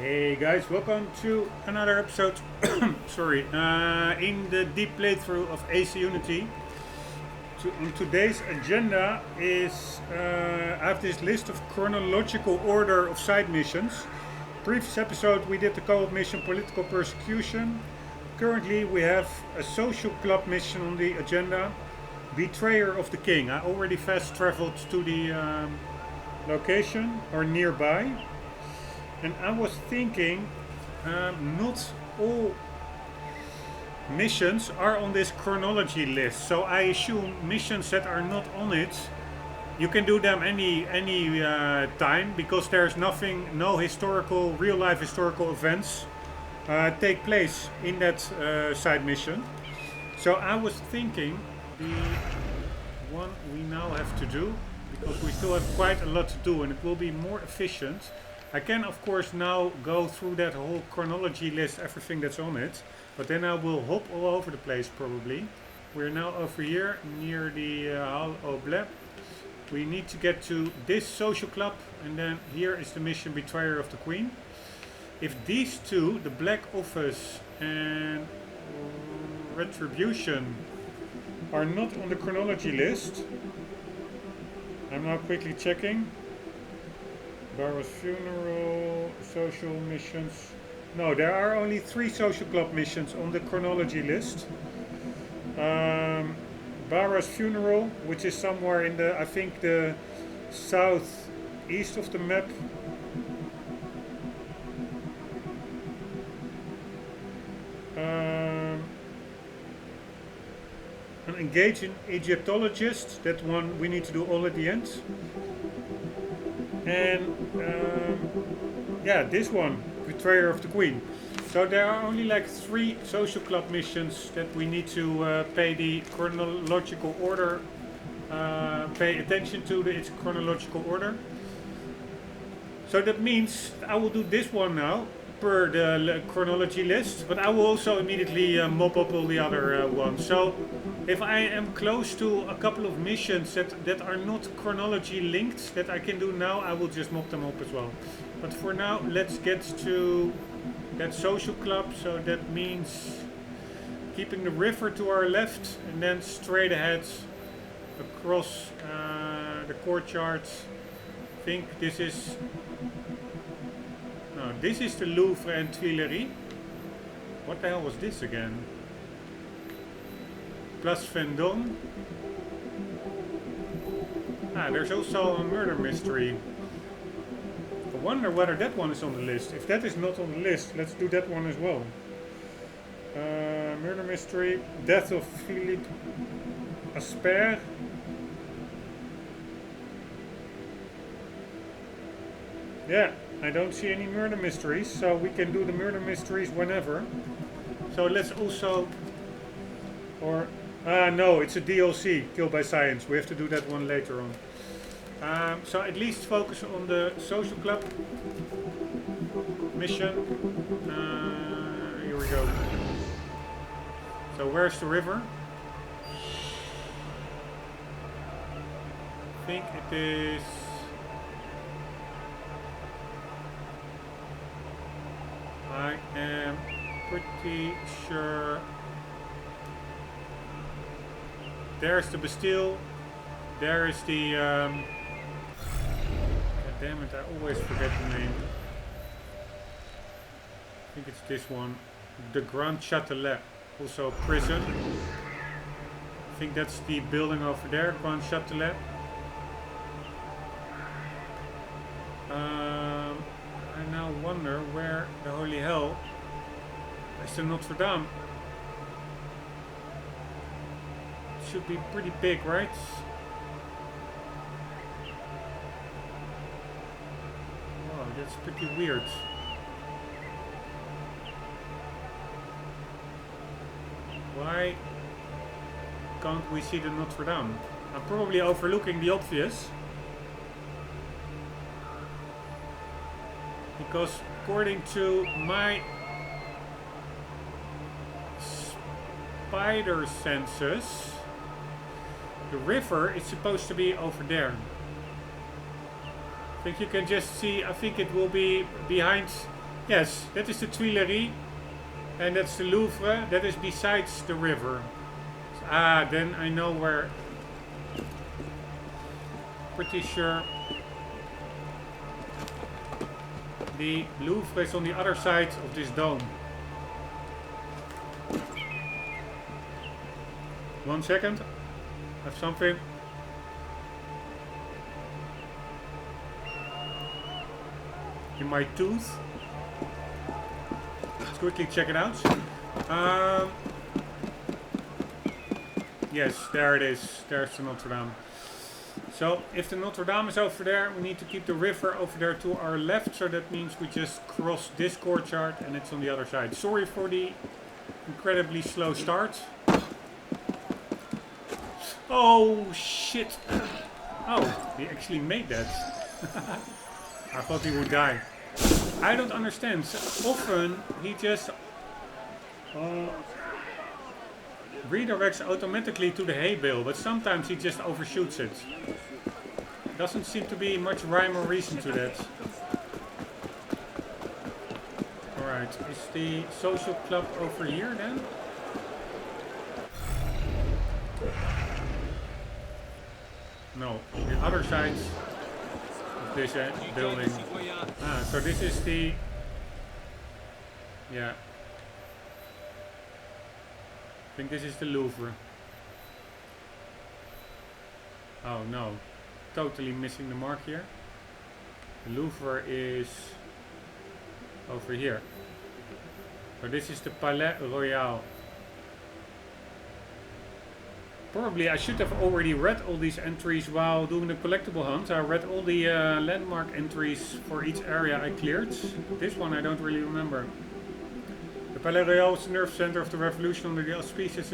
Hey guys, welcome to another episode. Sorry, in the deep playthrough of AC Unity. On today's agenda is I have this list of chronological order of side missions. Previous episode we did the co-op mission Political Persecution. Currently we have a social club mission on the agenda, Betrayer of the King. I already fast traveled to the location or nearby. And I was thinking, not all missions are on this chronology list. So I assume missions that are not on it, you can do them any time because there's nothing, no historical, real life historical events take place in that side mission. So I was thinking the one we now have to do, because we still have quite a lot to do and it will be more efficient. I can of course now go through that whole chronology list, everything that's on it, but then I will hop all over the place probably. We're now over here near the Rombbb. We need to get to this social club and then here is the mission Betrayer of the Queen. If these two, the Black Office and Retribution, are not on the chronology list, I'm now quickly checking. Barrow's funeral, social missions. No, there are only 3 social club missions on the chronology list. Barrow's funeral, which is somewhere in the, I think, the southeast of the map. An engage in Egyptologist, that one we need to do all at the end. And yeah, this one, Betrayer of the Queen. So there are only like 3 social club missions that we need to pay the chronological order, pay attention to its chronological order. So that means I will do this one now per the chronology list, but I will also immediately mop up all the other ones. So if I am close to a couple of missions that are not chronology linked that I can do now, I will just mop them up as well. But for now, let's get to that social club. So that means keeping the river to our left and then straight ahead across the courtyard. I think this is... No, this is the Louvre and Tuileries. What the hell was this again? Place Vendôme. Ah, there's also a murder mystery. I wonder whether that one is on the list. If that is not on the list, let's do that one as well. Murder mystery. Death of Philippe Asper. Yeah, I don't see any murder mysteries, so we can do the murder mysteries whenever. So let's also... Or... no, it's a DLC, Kill by Science. We have to do that one later on. So at least focus on the social club mission. Here we go. So where's the river? I think it is... I am pretty sure... There's the Bastille. There is the... God damn it, I always forget the name. I think it's this one. The Grand Châtelet. Also a prison. I think that's the building over there, Grand Châtelet. I now wonder where the holy hell is the Notre Dame. Should be pretty big, right? Wow, that's pretty weird. Why can't we see the Notre Dame? I'm probably overlooking the obvious. Because according to my spider senses, the river is supposed to be over there. I think you can just see, I think it will be behind Yes, that is the Tuileries, and that's the Louvre. That is besides the river. Ah, then I know where. Pretty sure the Louvre is on the other side of this dome. 1 second. I have something. In my tooth. Let's quickly check it out. Yes, there it is. There's the Notre Dame. So if the Notre Dame is over there, we need to keep the river over there to our left. So that means we just cross this courtyard and it's on the other side. Sorry for the incredibly slow start. Oh shit. Oh, he actually made that. I thought he would die. I don't understand. Often he just redirects automatically to the hay bale, but sometimes he just overshoots it. Doesn't seem to be much rhyme or reason to that. Alright, is the social club over here then? No, the other side of this building. Ah, so this is the... Yeah. I think this is the Louvre. Oh no, totally missing the mark here. The Louvre is over here. So this is the Palais Royal. Probably I should have already read all these entries while doing the collectible hunt. I read all the landmark entries for each area I cleared. This one I don't really remember. The Palais Royal was the nerve center of the revolution under the auspices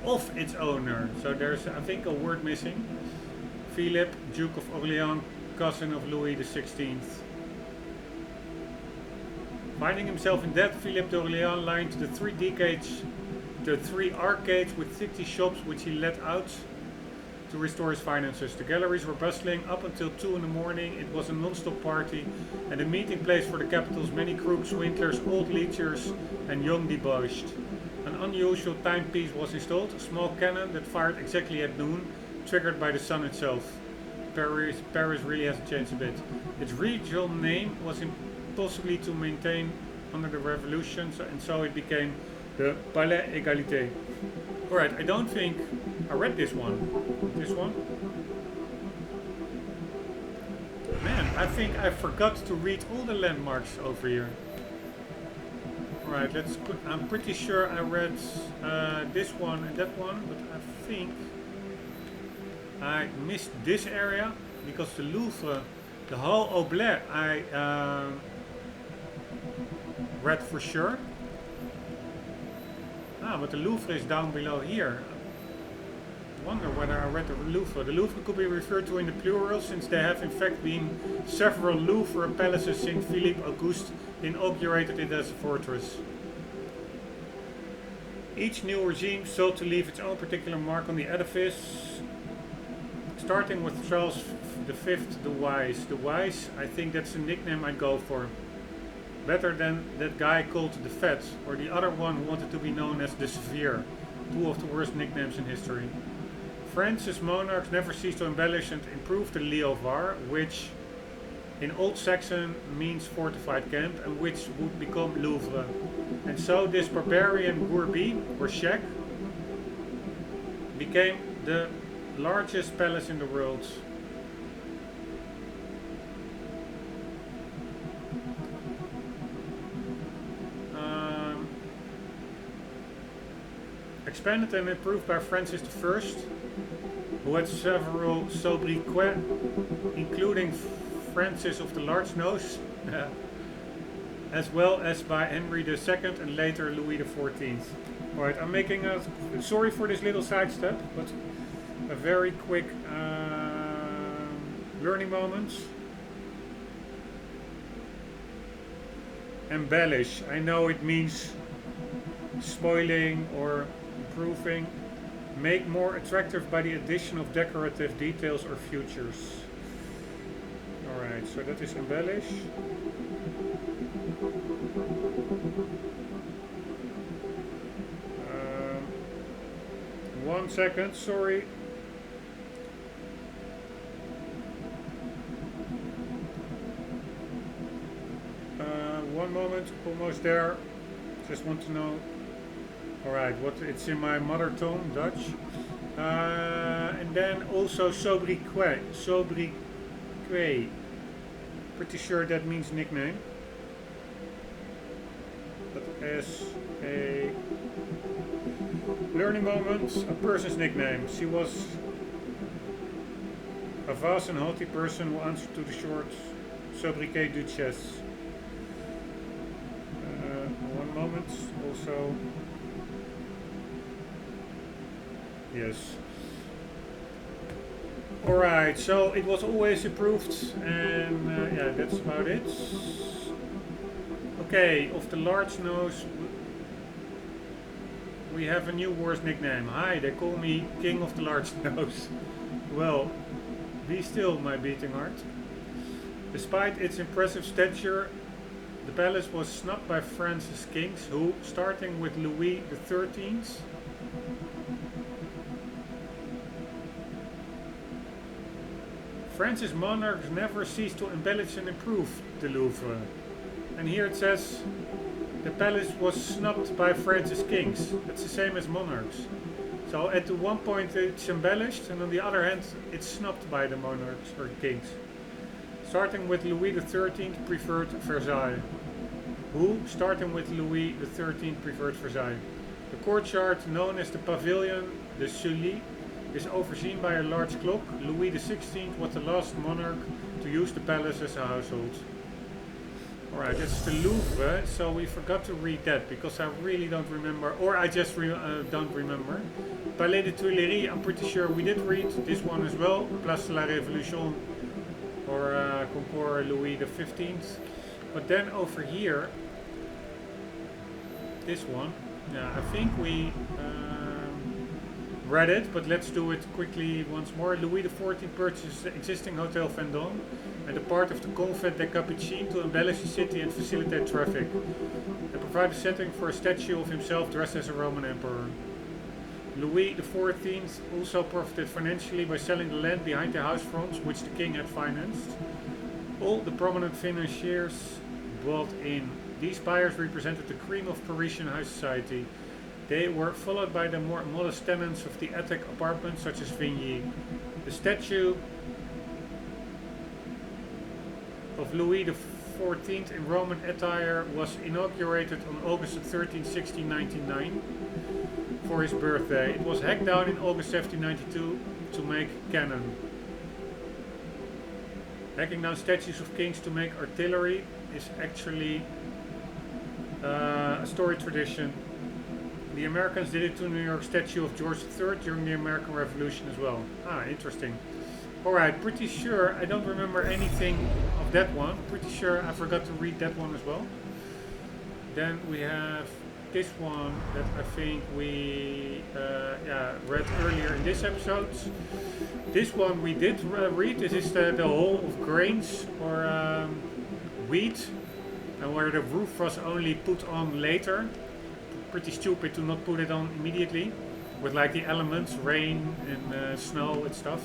of its owner. So there's, I think, a word missing. Philip, Duke of Orleans, cousin of Louis XVI. Finding himself in debt, Philip d'Orléans lined the 3 arcades with 60 shops which he let out to restore his finances. The galleries were bustling up until 2 in the morning. It was a non-stop party and a meeting place for the capital's many crooks, swindlers, old leechers and young debauched. An unusual timepiece was installed, a small cannon that fired exactly at noon, triggered by the sun itself. Paris really hasn't changed a bit. Its regional name was impossibly to maintain under the revolution, and so it became the Palais Égalité. Alright, I don't think I read this one. This one? Man, I think I forgot to read all the landmarks over here. Alright, let's put, I'm pretty sure I read this one and that one, but I think I missed this area because the Louvre, the Hall au Blé, I read for sure. Ah, but the Louvre is down below here. I wonder whether I read the Louvre. The Louvre could be referred to in the plural since there have in fact been several Louvre palaces since Philippe Auguste inaugurated it as a fortress. Each new regime sought to leave its own particular mark on the edifice, starting with Charles V the Wise. The Wise, I think that's the nickname I'd go for. Better than that guy called the Fat, or the other one who wanted to be known as the Severe. 2 of the worst nicknames in history. France's monarchs never ceased to embellish and improve the Léovard, which in Old Saxon means fortified camp, and which would become Louvre. And so this barbarian Gourbi, or Shack, became the largest palace in the world. Expanded and improved by Francis I, who had several sobriquets, including Francis of the Large Nose, as well as by Henry II and later Louis XIV. Alright, I'm making a, sorry for this little sidestep, but a very quick learning moment. Embellish, I know it means spoiling or improving. Make more attractive by the addition of decorative details or features. Alright, so that is embellish. 1 second, sorry. One moment, almost there. Just want to know. Alright, what it's in my mother tongue, Dutch. And then also sobriquet. Sobriquet. Pretty sure that means nickname. But as a learning moment, a person's nickname. She was a vast and haughty person who answered to the short sobriquet Duchess. One moment, also. Yes. Alright, so it was always approved, and yeah, that's about it. Okay, of the large nose, we have a new worst nickname. Hi, they call me King of the Large Nose. Well, be still, my beating heart. Despite its impressive stature, the palace was snubbed by France's kings, who, starting with Louis XIII, France's monarchs never ceased to embellish and improve the Louvre. And here it says, the palace was snubbed by France's kings. That's the same as monarchs. So at the one point it's embellished, and on the other hand it's snubbed by the monarchs or kings. Starting with Louis XIII preferred Versailles. Who, starting with Louis XIII preferred Versailles. The courtyard, known as the Pavilion de Sully, is overseen by a large clock. Louis XVI was the last monarch to use the palace as a household. Alright, that's the Louvre, so we forgot to read that because I really don't remember, or I just don't remember. Palais de Tuileries, I'm pretty sure we did read this one as well. Place de la Révolution, or Concours Louis XV. But then over here, this one, yeah, I think we read it, but let's do it quickly once more. Louis XIV purchased the existing Hotel Vendôme and a part of the Convent des Capucines to embellish the city and facilitate traffic, and provide a setting for a statue of himself dressed as a Roman emperor. Louis XIV also profited financially by selling the land behind the house fronts, which the king had financed. All the prominent financiers bought in. These buyers represented the cream of Parisian high society. They were followed by the more modest tenants of the attic apartments, such as Vigny. The statue of Louis XIV in Roman attire was inaugurated on August 13, 1699, for his birthday. It was hacked down in August 1792 to make cannon. Hacking down statues of kings to make artillery is actually a storied tradition. The Americans did it to the New York statue of George III during the American Revolution as well. Ah, interesting. Alright, pretty sure I don't remember anything of that one. Pretty sure I forgot to read that one as well. Then we have this one that I think we read earlier in this episode. This one we did read. This is the Hall of Grains, or wheat, and where the roof was only put on later. Pretty stupid to not put it on immediately, with like the elements, rain and snow and stuff.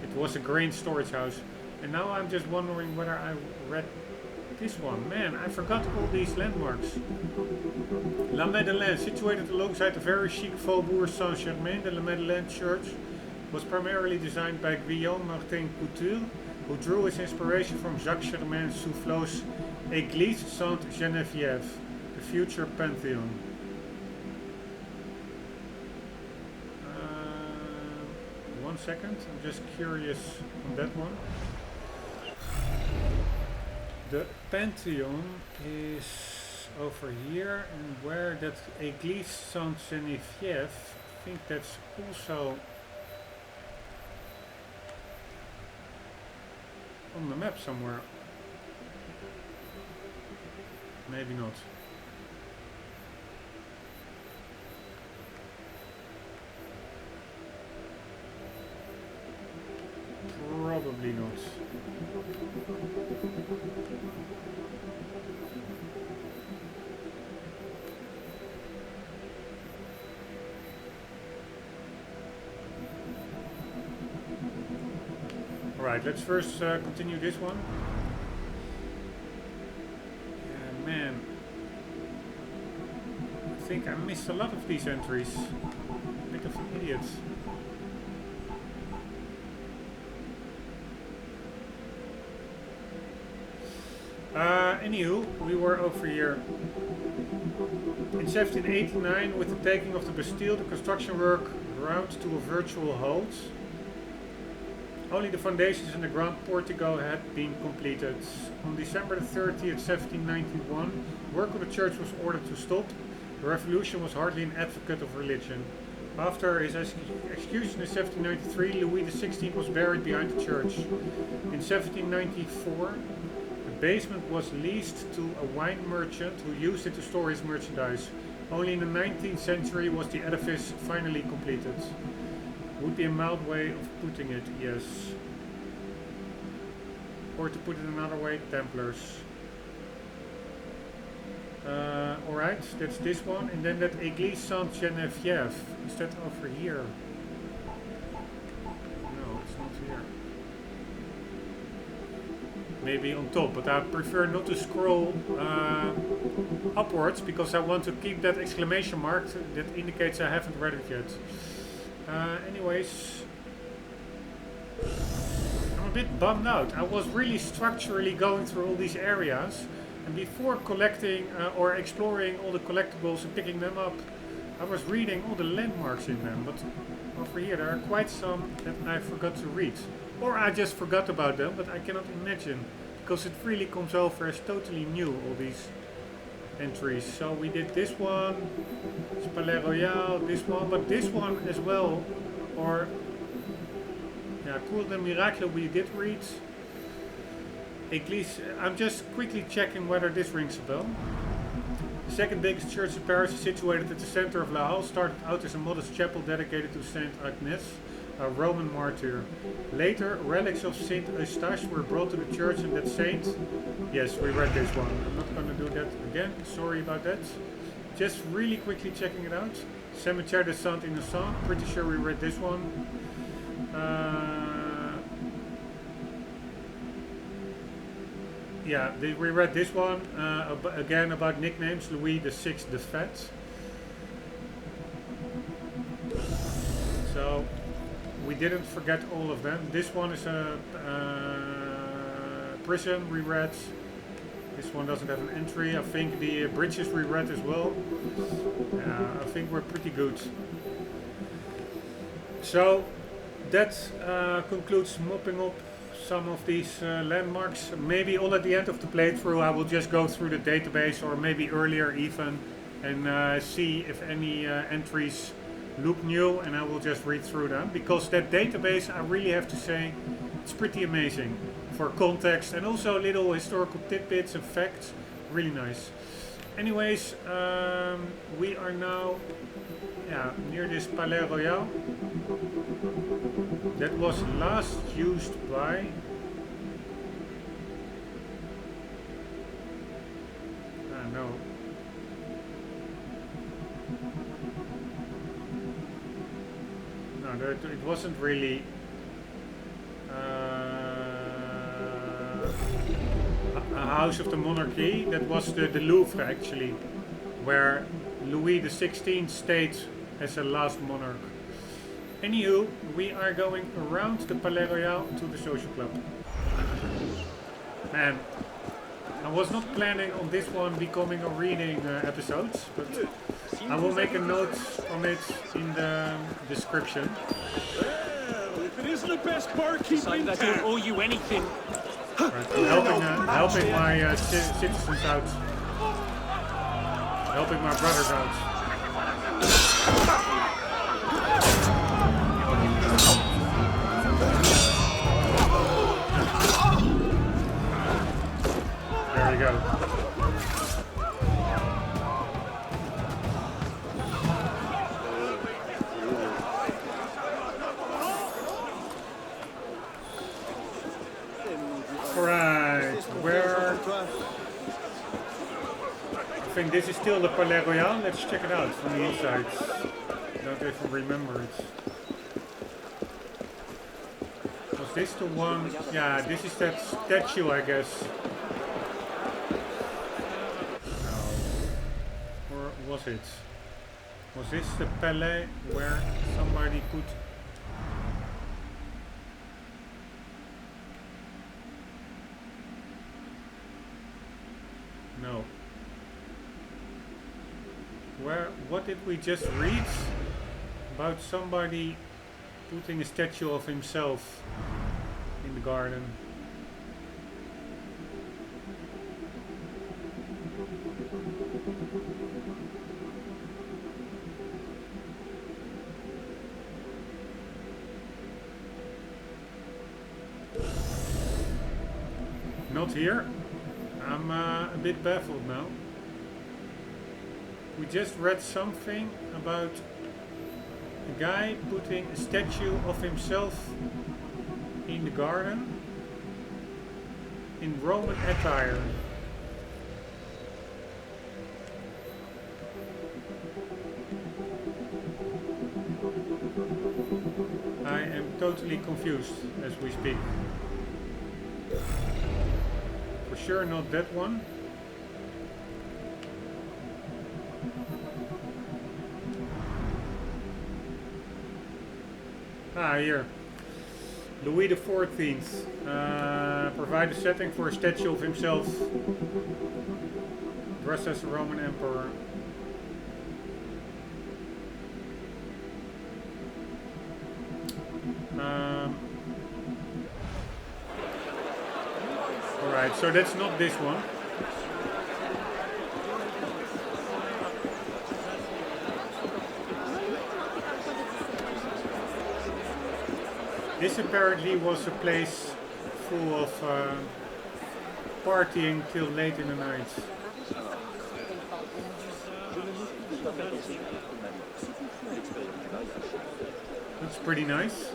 It was a grain storage house. And now I'm just wondering whether I read this one. Man, I forgot all these landmarks. La Madeleine, situated alongside the very chic Faubourg Saint-Germain, the La Madeleine Church was primarily designed by Guillaume Martin Couture, who drew his inspiration from Jacques Germain Soufflot's Église Sainte-Geneviève, the future Pantheon. One second, I'm just curious on that one. The Pantheon is over here, and where that Église Sainte-Geneviève, I think that's also on the map somewhere. Maybe not. Probably not. Alright, let's first continue this one. Yeah, man. I think I missed a lot of these entries. Bit of an idiot. Anywho, we were over here. In 1789, with the taking of the Bastille, the construction work ground to a virtual halt. Only the foundations and the grand portico had been completed. On December the 30th, 1791, work on the church was ordered to stop. The revolution was hardly an advocate of religion. After his execution in 1793, Louis XVI was buried behind the church. In 1794, the basement was leased to a wine merchant who used it to store his merchandise. Only in the 19th century was the edifice finally completed. Would be a mild way of putting it, yes. Or to put it another way, Templars. Alright, that's this one. And then that Église Sainte-Geneviève. Is that over here? No, it's not here. Maybe on top, but I prefer not to scroll upwards because I want to keep that exclamation mark that indicates I haven't read it yet. Anyways, I'm a bit bummed out. I was really structurally going through all these areas, and before collecting or exploring all the collectibles and picking them up, I was reading all the landmarks in them, but over here there are quite some that I forgot to read. Or I just forgot about them, but I cannot imagine, because it really comes over as totally new, all these entries. So we did this one, Palais Royal, this one, but this one as well, or yeah, Cour des Miracles we did read. Église, I'm just quickly checking whether this rings a bell. The second biggest church in Paris is situated at the center of La Halle, started out as a modest chapel dedicated to Saint Agnes, a Roman martyr. Later, relics of Saint Eustache were brought to the church, and that saint, yes, we read this one. I'm not going to do that again, sorry about that. Just really quickly checking it out. Cimetière de Saint Innocent, pretty sure we read this one. Yeah, we read this one, again about nicknames, Louis VI the Fat. So, we didn't forget all of them. This one is a prison we read. This one doesn't have an entry. I think the bridges we read as well. I think we're pretty good. So that concludes mopping up some of these landmarks. Maybe all at the end of the playthrough I will just go through the database, or maybe earlier even, and see if any entries look new, and I will just read through them, because that database, I really have to say, it's pretty amazing for context and also little historical tidbits and facts. Really nice. Anyways, we are now near this Palais Royal that was last used by no. No, it wasn't really a house of the monarchy. That was the Louvre, actually, where Louis XVI stayed as a last monarch. Anywho, we are going around the Palais Royal to the social club. Man, I was not planning on this one becoming a reading episode, but I will make a note on it in the description. Well, if it isn't the best barkeep in I don't owe you anything. Right, I'm helping my citizens out. Helping my brothers out. There we go. Alright, where... I think this is still the Palais Royal. Let's check it out from the inside. Don't even remember it. It was Was this the one? Yeah, this is that statue, I guess. No. Or was it? Was this the palais where somebody put... No. Where? What did we just read? About somebody putting a statue of himself in the garden. Not here. I'm a bit baffled now. We just read something about a guy putting a statue of himself in the garden in Roman attire. I am totally confused as we speak. For sure not that one. Ah, here. Louis XIV. Provide a setting for a statue of himself dressed as a Roman emperor. Alright, so that's not this one. This apparently was a place full of partying till late in the night. That's pretty nice.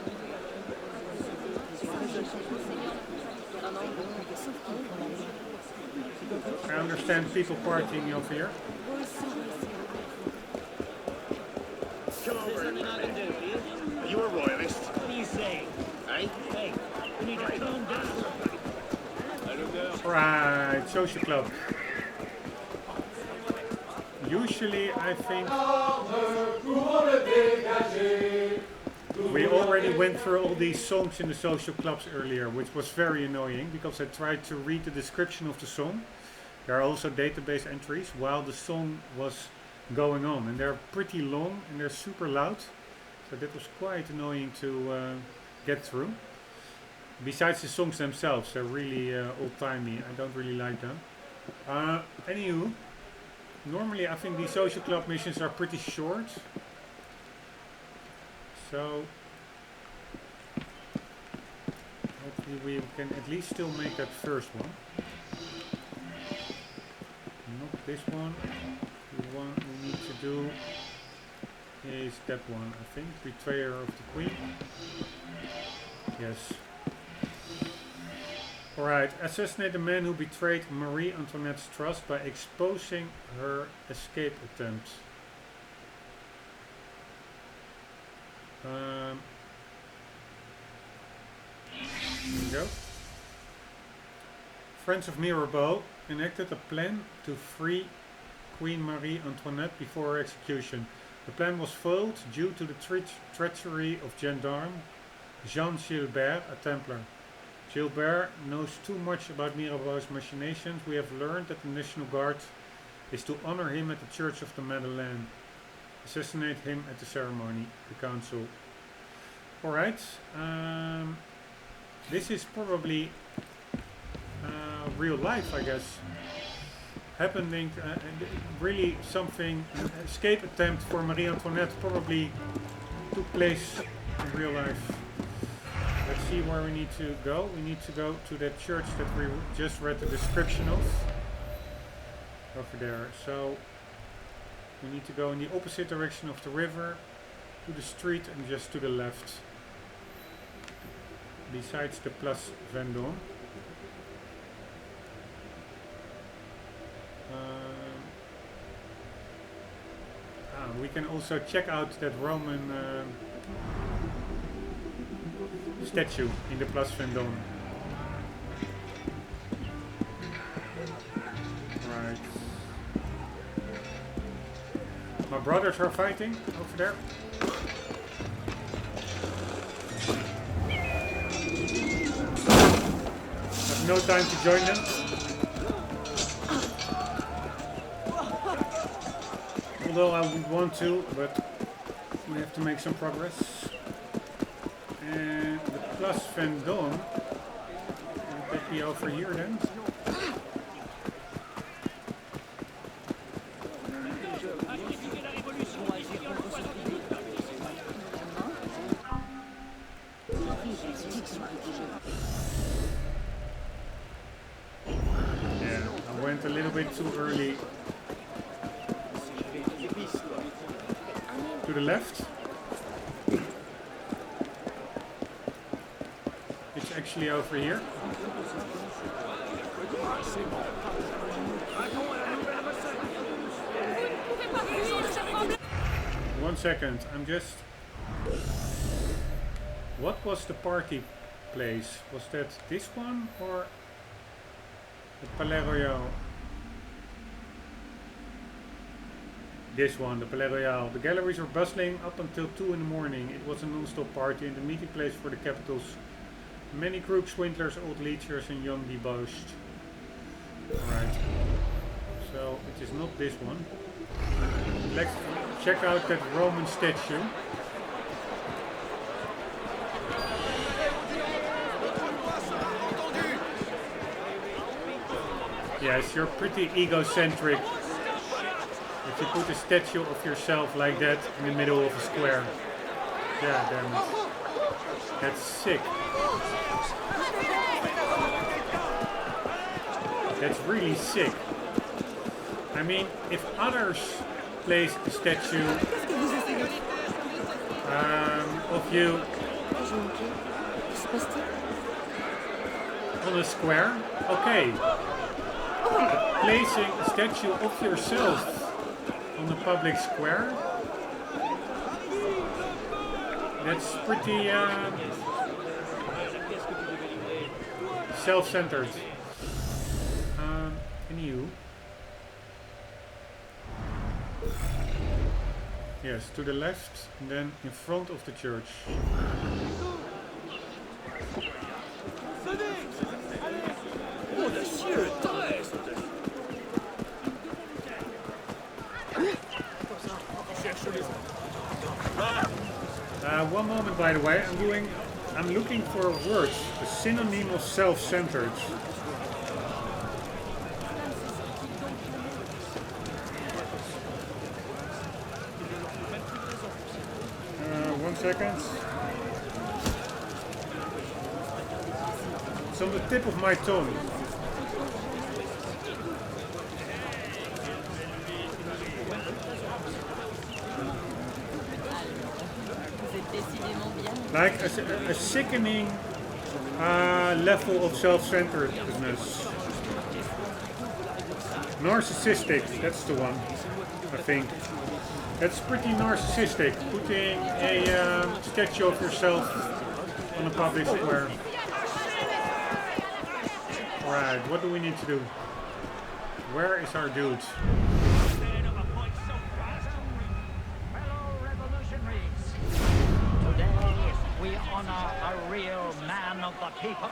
I understand people partying over here. Come over. Are you a royalist? What do you say? Hey? Hey, we need to calm down. Right, social club. Usually I think we already went through all these songs in the social clubs earlier, which was very annoying because I tried to read the description of the song. There are also database entries while the song was going on, and they're pretty long and they're super loud, so that was quite annoying to get through. Besides the songs themselves, they're really old-timey. I don't really like them. Anywho, normally I think these social club missions are pretty short, so hopefully we can at least still make that first one. Not this one. The one we need to do is that one, I think. Betrayer of the Queen. Yes. Alright, assassinate the man who betrayed Marie Antoinette's trust by exposing her escape attempt. There we go. Friends of Mirabeau enacted a plan to free Queen Marie Antoinette before her execution. The plan was foiled due to the treachery of gendarme Jean Gilbert, a Templar. Gilbert knows too much about Mirabeau's machinations. We have learned that the National Guard is to honor him at the Church of the Madeleine. Assassinate him at the ceremony. The council. Alright. This is probably real life, I guess. Happening, really something, escape attempt for Marie Antoinette probably took place in real life. Let's see where we need to go. We need to go to that church that we just read the description of. Over there. So we need to go in the opposite direction of the river, to the street and just to the left. Besides the Place Vendôme. We can also check out that Roman statue in the Place Vendôme. Right. My brothers are fighting over there. Have no time to join them. Although I would want to, but we have to make some progress. And the Place Vendôme, will that be over here then? Yeah, I went a little bit too early to the left. It's actually over here. 1 second, I'm just... What was the party place? Was that this one or the Palais Royal? This one, the Palais Royal. The galleries were bustling up until 2 in the morning. It was a non-stop party and the meeting place for the capitals. Many groups, swindlers, old leechers and young debauched. Right. So it is not this one. Let's check out that Roman statue. Yes, you're pretty egocentric if you put a statue of yourself like that in the middle of a square. Yeah, damn it. That's sick. That's really sick. I mean, if others place a statue of you on a square, okay. But placing a statue of yourself on a public square, that's pretty self-centered. Anywho. Yes, to the left and then in front of the church. One moment, by the way, I'm looking for a word, a synonym of self-centered. 1 second. It's on the tip of my tongue. Like a sickening level of self-centeredness. Narcissistic, that's the one, I think. That's pretty narcissistic, putting a statue of yourself on a public square. Alright, what do we need to do? Where is our dude? We honor a real man of the people,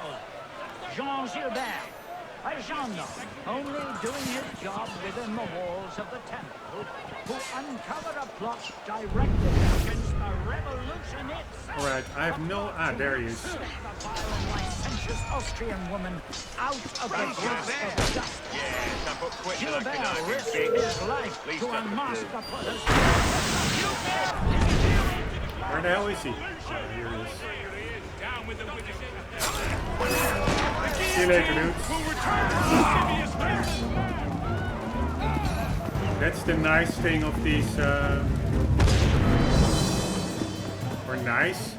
Jean Gilbert, a gendarme, only doing his job within the walls of the temple, who uncovered a plot directed against the revolution itself. Alright, I have no... there he is. The vile and licentious Austrian woman out of the grasp of justice. Yes, I put quick Gilbert risked his life to unmask the putters. Where the hell is he? Here he is. See you later, dudes. That's the nice thing of these, or nice,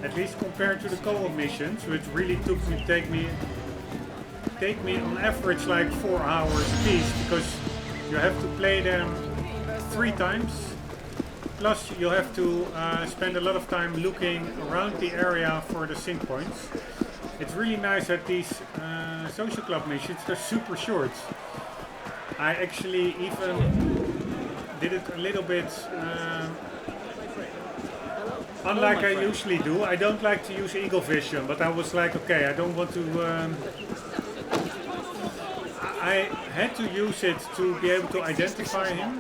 at least compared to the co-op missions, which really take me on average like 4 hours a piece, because you have to play them 3 times. Plus, you have to spend a lot of time looking around the area for the sync points. It's really nice that these social club missions are super short. I actually even did it a little bit unlike I usually do. I don't like to use eagle vision, but I was like, okay, I don't want to... I had to use it to be able to identify him,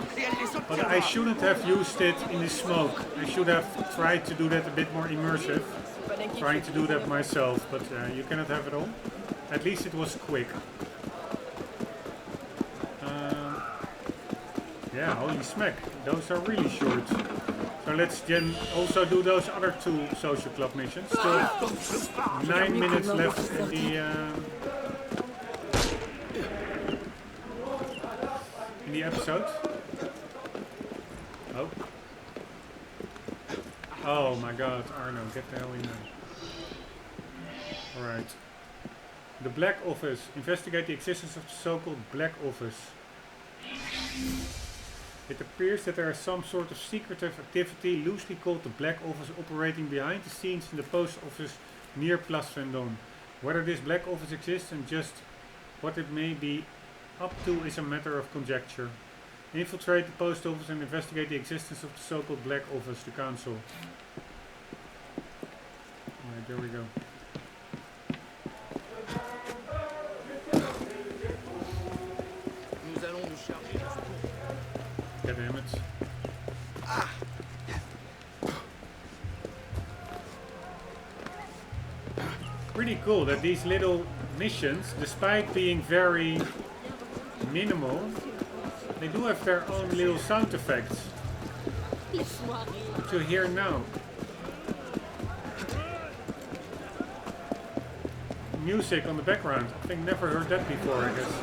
but I shouldn't have used it in the smoke. I should have tried to do that a bit more immersive, trying to do that myself, but you cannot have it all. At least it was quick. Yeah, holy smack, those are really short. So let's then also do those other 2 social club missions. Still 9 minutes left in the episode. Oh. Oh my god, Arno, get the hell in there. Alright. The Black Office. Investigate the existence of the so-called Black Office. It appears that there is some sort of secretive activity, loosely called the Black Office, operating behind the scenes in the post office near Place Vendôme. Whether this Black Office exists and just what it may be up to is a matter of conjecture. Infiltrate the post office and investigate the existence of the so-called Black Office, the council. Alright, there we go. God damn it. Pretty cool that these little missions, despite being very minimal, they do have their own little sound effects. What you hear now. Music on the background. I think never heard that before, I guess.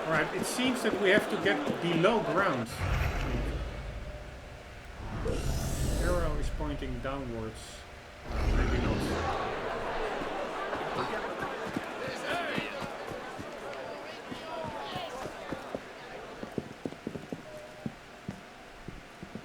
Alright, it seems that we have to get below ground. Arrow is pointing downwards. Maybe not.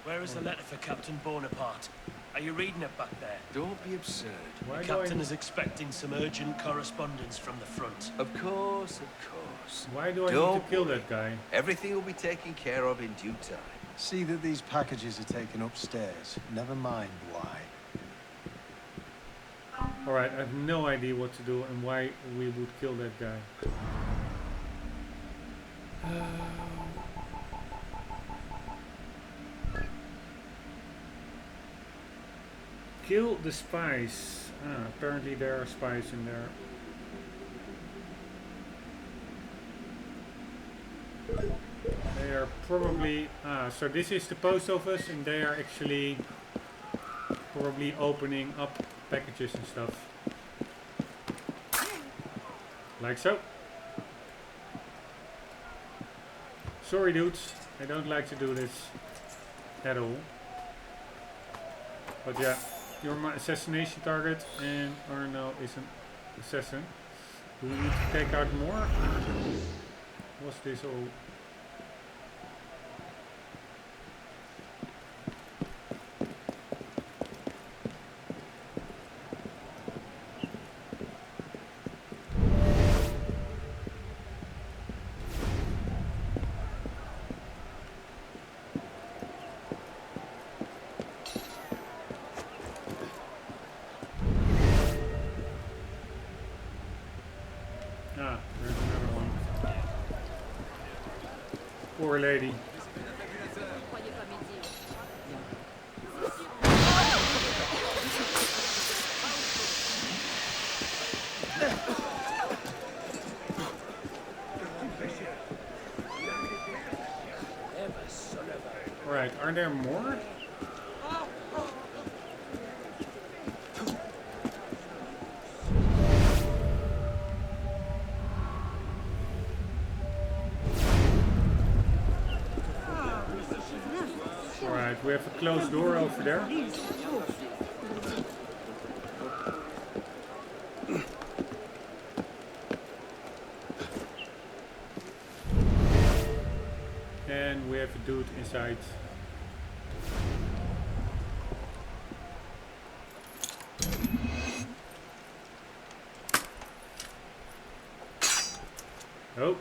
Where is the letter for Captain Bonaparte? Are you reading it back there? Don't be absurd. Why The captain is expecting some urgent correspondence from the front. Of course, of course. Why do I need Don't to kill worry. that guy? Everything will be taken care of in due time. See that these packages are taken upstairs. Never mind why. Alright, I have no idea what to do and why we would kill that guy. Kill the spies. Apparently there are spies in there. They are probably... so this is the post office and they are actually probably opening up packages and stuff. Like so. Sorry dudes, I don't like to do this at all. But yeah, you're my assassination target and Arno is an assassin. Do we need to take out more? What's this all? There's another one. Poor lady. Alright, are there more? Alright, we have a closed door over there. have a dude inside. Oh.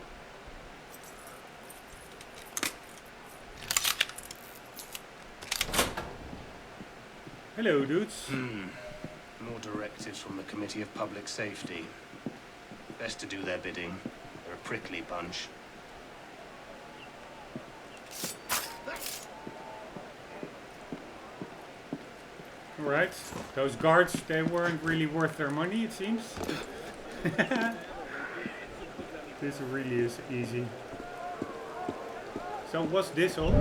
Hello, dudes. More directives from the Committee of Public Safety. Best to do their bidding. They're a prickly bunch. Alright, those guards, they weren't really worth their money, it seems. This really is easy. So what's this all?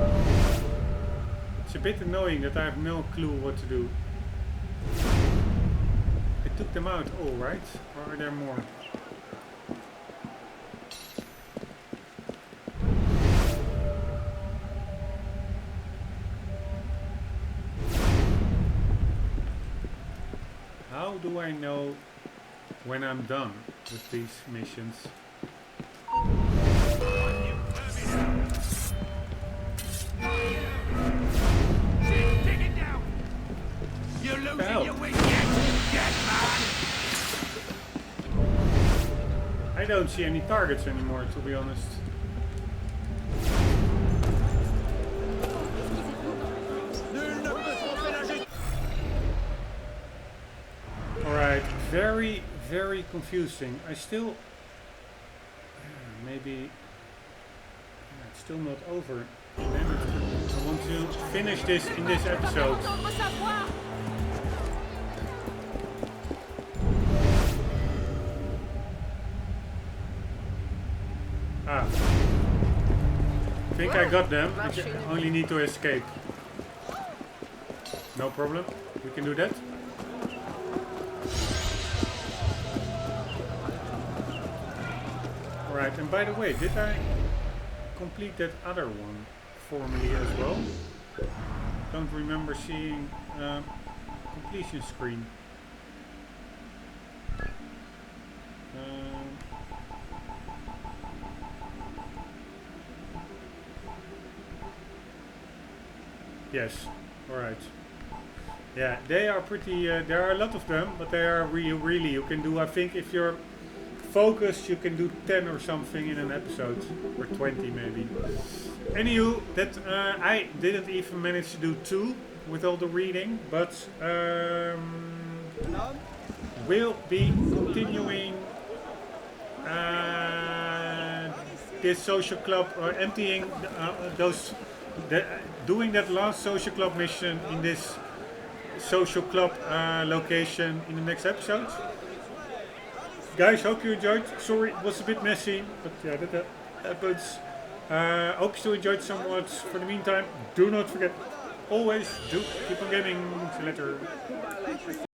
It's a bit annoying that I have no clue what to do. I took them out all, right? Or are there more? How do I know when I'm done with these missions? You're losing your wits yet, dead man! I don't see any targets anymore, to be honest. Alright, very, very confusing. I still... maybe... it's still not over. Damn it. I want to finish this in this episode. Ah. I think I got them. I only need to escape. No problem. We can do that. Alright, and by the way, did I complete that other one formally as well? Don't remember seeing completion screen. Yes, alright. Yeah, they are pretty, there are a lot of them, but they are really, you can do, I think if you're focused, you can do 10 or something in an episode, or 20 maybe. Anywho, that I didn't even manage to do 2 with all the reading, but we'll be continuing this social club, or emptying doing that last social club mission in this social club location in the next episode. Guys, hope you enjoyed. Sorry, it was a bit messy, but yeah, that happens. Hope you still enjoyed somewhat. For the meantime, do not forget, always do keep on gaming. See you later.